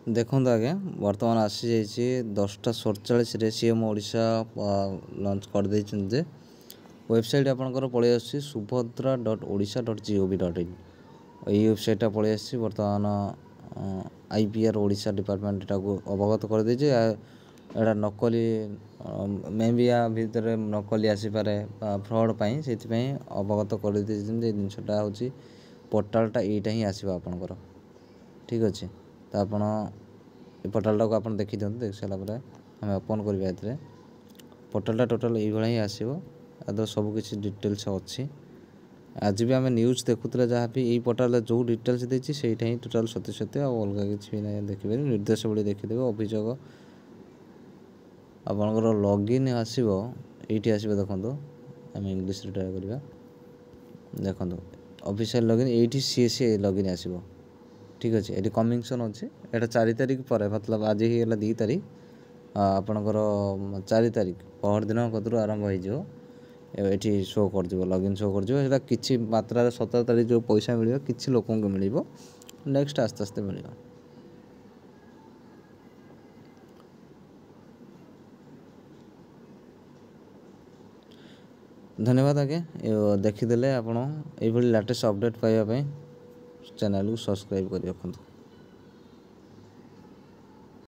देखो आगे बर्तमान आसी जाइए 10:47 सीएम ओडिशा लॉन्च कर दे वेबसाइट आपंकर पलि आसी subhadra.odisha.gov.in ये वेबसाइटा पलि आसी बर्तमान आईपीआर ओडिशा डिपार्टमेंट को अवगत कर दे एटा नकली मे भी या भितर नकली आसीपे फ्रड पाई से अवगत कर दे जिनसा हूँ पोर्टालटा यहीटा ही आसो आपणकर ठीक अच्छे तो आप पोर्टालटा को आप देखी दिखाँ देख सारापर आम ओपन करवा पोर्टालटा टोटाल ये आसो आदर सबकि डिटेल्स अच्छी आज भी आम न्यूज़ देखुला जहाँ भी यही पोर्टाल जो डिटेल्स देती से ही टोटाल सत्य सत्य अलग कि ना देखिए निर्देशावली देखीदे अभियोग आपणकर लॉगिन आसो ये आसो देखो आम इंग्लीश ट्राए करवा देखो ऑफिशियल लॉगिन ये सीएससी लॉगिन आसो ठीक अच्छे ये कमिंगसन अच्छे यहाँ 4 तारिख पर मतलब आज ही है 2 तारिख आपणकर 4 तारिख पहर दिन कदर आरंभ हो शो कर लॉगिन शो कर कि मात्रा 17 तारिख जो पैसा मिले कि लोक मिल नेक्स्ट आस्ते आस्ते मिल धन्यवाद आगे देखीदे आप लेटेस्ट अपडेट पाइबा चैनल को सब्सक्राइब कर रखु।